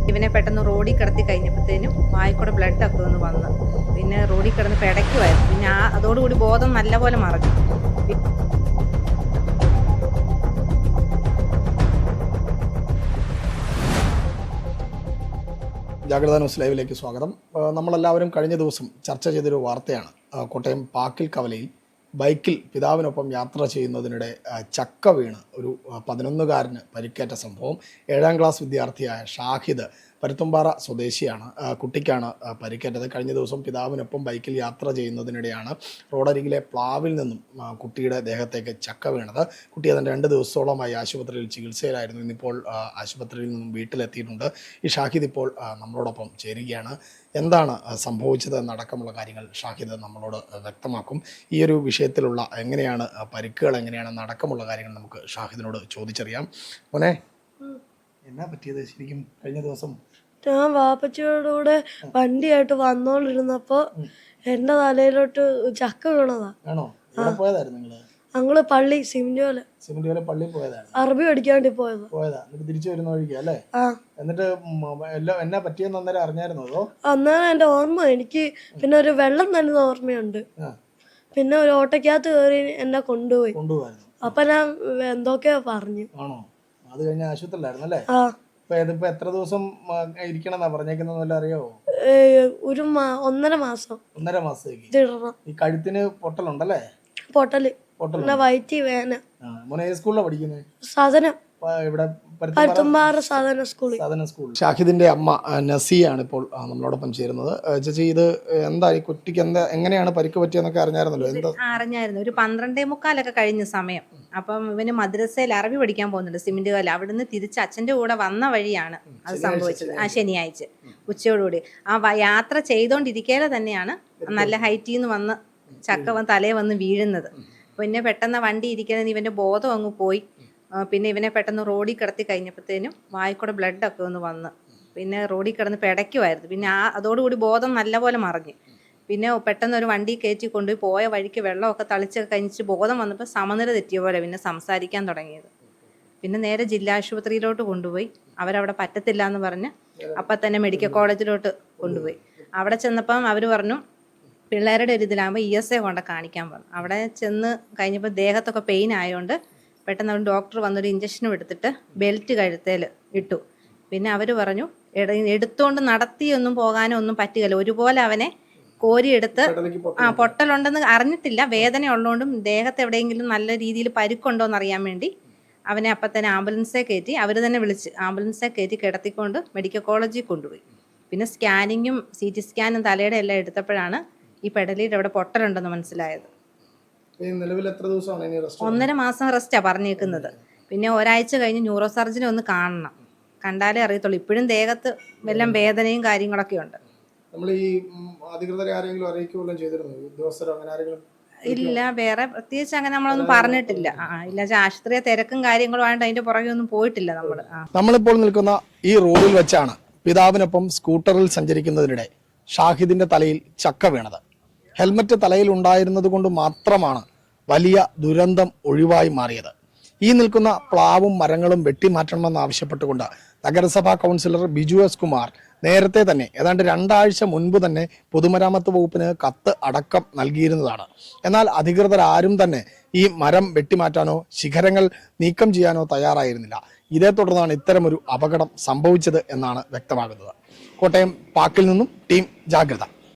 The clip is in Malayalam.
ഇവനെ പെട്ടെന്ന് റോഡിൽ കിടത്തി കഴിഞ്ഞപ്പോഴത്തേനും വായിക്കൂടെ ബ്ലഡൊക്കെ ഒന്ന് വന്ന് പിന്നെ റോഡിൽ കിടന്ന് പിടയ്ക്കുമായിരുന്നു. പിന്നെ അതോടുകൂടി ബോധം നല്ലപോലെ മറഞ്ഞു. ജാഗ്രത ന്യൂസ് ലൈവിലേക്ക് സ്വാഗതം. നമ്മളെല്ലാവരും കഴിഞ്ഞ ദിവസം ചർച്ച ചെയ്തൊരു വാർത്തയാണ്. കോട്ടയം പാക്കിൽ കവലയിൽ ബൈക്കിൽ പിതാവിനൊപ്പം യാത്ര ചെയ്യുന്നതിനിടെ ചക്ക വീണ് ഒരു 11-കാരന് പരിക്കേറ്റ സംഭവം. 7ാം ക്ലാസ് വിദ്യാർത്ഥിയായ ഷാഹിദ് പരുത്തുംപാറ സ്വദേശിയാണ്. കുട്ടിക്കാണ് പരിക്കേറ്റത്. കഴിഞ്ഞ ദിവസം പിതാവിനൊപ്പം ബൈക്കിൽ യാത്ര ചെയ്യുന്നതിനിടെയാണ് റോഡരികിലെ പ്ലാവിൽ നിന്നും കുട്ടിയുടെ ദേഹത്തേക്ക് ചക്ക വീണത്. കുട്ടി അതിന് 2 ദിവസത്തോളമായി ആശുപത്രിയിൽ ചികിത്സയിലായിരുന്നു. ഇന്നിപ്പോൾ ആശുപത്രിയിൽ നിന്നും വീട്ടിലെത്തിയിട്ടുണ്ട്. ഈ ഷാഹിദ് ഇപ്പോൾ നമ്മളോടൊപ്പം ചേരുകയാണ്. എന്താണ് സംഭവിച്ചത് എന്നടക്കമുള്ള കാര്യങ്ങൾ ഷാഹിദ് നമ്മളോട് വ്യക്തമാക്കും. ഈ ഒരു വിഷയത്തിലുള്ള എങ്ങനെയാണ് പരിക്കുകൾ എങ്ങനെയാണെന്ന് അടക്കമുള്ള കാര്യങ്ങൾ നമുക്ക് ഷാഹിദിനോട് ചോദിച്ചറിയാം. മോനെ, എന്നാ പറ്റിയത് ശരിക്കും കഴിഞ്ഞ ദിവസം? ഞാൻ വാപ്പച്ചിയുടെ കൂടെ വണ്ടിയായിട്ട് വന്നോണ്ടിരുന്നപ്പോ എന്റെ തലയിലോട്ട് ചക്ക വീണതാ. ആണോ? എവിടെ പോയതായിരുന്നു നിങ്ങള്? ഞങ്ങള് പള്ളി സിമിന്റോല പള്ളിയിൽ പോയതാണ്. അറബി പഠിക്കാണ്ടി പോയതാ. എന്നിട്ട് തിരിച്ചു വരുന്ന വഴിക്ക് അല്ലേ? എന്നിട്ട് എന്നാ പറ്റിയെന്ന് അന്നേരം അറിഞ്ഞായിരുന്നോ? അന്നേരം എന്റെ ഓർമ്മ എനിക്ക് പിന്നെ ഒരു വെള്ളം തന്നെ ഓർമ്മയുണ്ട്. പിന്നെ ഒരു ഓട്ടോക്കകത്ത് കയറി എന്നെ കൊണ്ടുപോയി. അപ്പൊ ഞാൻ എന്തൊക്കെയോ പറഞ്ഞു. ആണോ? അത് കഴിഞ്ഞ ആശുപത്രിയിലായിരുന്നു അല്ലേ? ഇതിപ്പോ എത്ര ദിവസം ഇരിക്കണം പറഞ്ഞേക്കുന്ന അറിയാവോ? ഒരു 1.5 മാസം. 1.5 മാസത്തേക്ക്. ഈ കഴുത്തിന് പൊട്ടലുണ്ടല്ലേ? പൊട്ടല് വയറ്റി വേന. മോനെ ഏത് സ്കൂളിലാണ് പഠിക്കുന്നത്? സാധനം ഇവിടെ പരുത്തുംപാറ സാധന സ്കൂൾ. ഷാഹിദിന്റെ അമ്മ നസിയാണ് ഇപ്പോൾ നമ്മളോടൊപ്പം ചേരുന്നത്. ചേച്ചി, ഇത് എന്താ ഈ കുട്ടിക്ക് എങ്ങനെയാണ് പരിക്ക് പറ്റിയെന്നൊക്കെ അറിഞ്ഞായിരുന്നല്ലോ? എന്താ? അറിഞ്ഞായിരുന്നു. ഒരു 12:45 കഴിഞ്ഞ സമയം. അപ്പം ഇവന് മദ്രസയിൽ അറബി പഠിക്കാൻ പോകുന്നുണ്ട് സിമെന്റ് കല. അവിടുന്ന് തിരിച്ച് അച്ഛൻ്റെ കൂടെ വന്ന വഴിയാണ് അത് സംഭവിച്ചത്. ശനിയാഴ്ച ഉച്ചയോടുകൂടി യാത്ര ചെയ്തോണ്ടിരിക്കലെ തന്നെയാണ് നല്ല ഹൈറ്റിൽ നിന്ന് വന്ന് ചക്ക തലയെ വന്ന് വീഴുന്നത്. പിന്നെ പെട്ടെന്ന് വണ്ടി ഇരിക്കുന്നത് ഇവന്റെ ബോധം അങ്ങ് പോയി. പിന്നെ ഇവനെ പെട്ടെന്ന് റോഡിൽ കിടത്തി കഴിഞ്ഞപ്പോഴത്തേനും വായിക്കൂടെ ബ്ലഡൊക്കെ ഒന്ന് വന്ന് പിന്നെ റോഡിൽ കിടന്ന് പിടയ്ക്കുമായിരുന്നു. പിന്നെ അതോടുകൂടി ബോധം നല്ലപോലെ മറഞ്ഞു. പിന്നെ പെട്ടെന്ന് ഒരു വണ്ടി കയറ്റി കൊണ്ടുപോയി പോയ വഴിക്ക് വെള്ളമൊക്കെ തളിച്ചൊക്കെ കഴിഞ്ഞിട്ട് ബോധം വന്നപ്പോൾ സമനില തെറ്റിയ പോലെ പിന്നെ സംസാരിക്കാൻ തുടങ്ങിയത്. പിന്നെ നേരെ ജില്ലാ ആശുപത്രിയിലോട്ട് കൊണ്ടുപോയി. അവരവിടെ പറ്റത്തില്ല എന്ന് പറഞ്ഞ് അപ്പം തന്നെ മെഡിക്കൽ കോളേജിലോട്ട് കൊണ്ടുപോയി. അവിടെ ചെന്നപ്പം അവർ പറഞ്ഞു പിള്ളേരുടെ ഒരു ഇതിലാകുമ്പോൾ ESA കൊണ്ട് കാണിക്കാൻ പറഞ്ഞു. അവിടെ ചെന്ന് കഴിഞ്ഞപ്പോൾ ദേഹത്തൊക്കെ പെയിൻ ആയതുകൊണ്ട് പെട്ടെന്ന് അവർ ഡോക്ടർ വന്നൊരു ഇഞ്ചക്ഷനും എടുത്തിട്ട് ബെൽറ്റ് കഴുത്തേൽ ഇട്ടു. പിന്നെ അവർ പറഞ്ഞു എടുത്തുകൊണ്ട് നടത്തിയൊന്നും പോകാനോ ഒന്നും പറ്റുകയില്ല. ഒരുപോലെ അവനെ കോരിയെടുത്ത് പൊട്ടലുണ്ടെന്ന് അറിഞ്ഞിട്ടില്ല. വേദന ഉള്ളതുകൊണ്ടും ദേഹത്ത് എവിടെയെങ്കിലും നല്ല രീതിയിൽ പരിക്കുണ്ടോ എന്നറിയാൻ വേണ്ടി അവനെ അപ്പം തന്നെ ആംബുലൻസെ കയറ്റി അവർ തന്നെ വിളിച്ച് ആംബുലൻസെ കയറ്റി കിടത്തിക്കൊണ്ട് മെഡിക്കൽ കോളേജിൽ കൊണ്ടുപോയി. പിന്നെ സ്കാനിങ്ങും CT സ്കാനും തലയുടെ എല്ലാം എടുത്തപ്പോഴാണ് ഈ പെടലിയുടെ അവിടെ പൊട്ടലുണ്ടെന്ന് മനസ്സിലായത്. 1.5 മാസം റെസ്റ്റാ പറഞ്ഞേക്കുന്നത്. പിന്നെ ഒരാഴ്ച കഴിഞ്ഞ് ന്യൂറോ സർജനെ ഒന്ന് കാണണം. കണ്ടാലേ അറിയത്തുള്ളൂ. ഇപ്പോഴും ദേഹത്ത് വല്ലതും വേദനയും കാര്യങ്ങളൊക്കെ ഉണ്ട്. ഇല്ല, വേറെ പ്രത്യേകിച്ച് അങ്ങനെ നമ്മളൊന്നും പറഞ്ഞിട്ടില്ല. ഇല്ല, ആശുപത്രിയെ തിരക്കും കാര്യങ്ങളും ആയതുകൊണ്ട് അതിന്റെ പുറകെ ഒന്നും പോയിട്ടില്ല നമ്മളിപ്പോൾ നിൽക്കുന്ന ഈ റോഡിൽ വെച്ചാണ് പിതാവിനൊപ്പം സ്കൂട്ടറിൽ സഞ്ചരിക്കുന്നതിനിടെ ഷാഹിദിന്റെ തലയിൽ ചക്ക വീണത്. ഹെൽമറ്റ് തലയിൽ ഉണ്ടായിരുന്നത് കൊണ്ട് മാത്രമാണ് വലിയ ദുരന്തം ഒഴിവായി മാറിയത്. ഈ നിൽക്കുന്ന പ്ലാവും മരങ്ങളും വെട്ടിമാറ്റണമെന്ന് ആവശ്യപ്പെട്ടുകൊണ്ട് നഗരസഭാ കൗൺസിലർ ബിജു എസ് കുമാർ നേരത്തെ തന്നെ ഏതാണ്ട് 2 ആഴ്ച മുൻപ് തന്നെ പൊതുമരാമത്ത് വകുപ്പിന് കത്ത് അടക്കം നൽകിയിരുന്നതാണ്. എന്നാൽ അധികൃതരാരും തന്നെ ഈ മരം വെട്ടിമാറ്റാനോ ശിഖരങ്ങൾ നീക്കം ചെയ്യാനോ തയ്യാറായിരുന്നില്ല. ഇതേ തുടർന്നാണ് ഇത്തരമൊരു അപകടം സംഭവിച്ചത് എന്നാണ് വ്യക്തമാകുന്നത്. കോട്ടയം പാക്കിൽ നിന്നും ടീം ജാഗ്രത.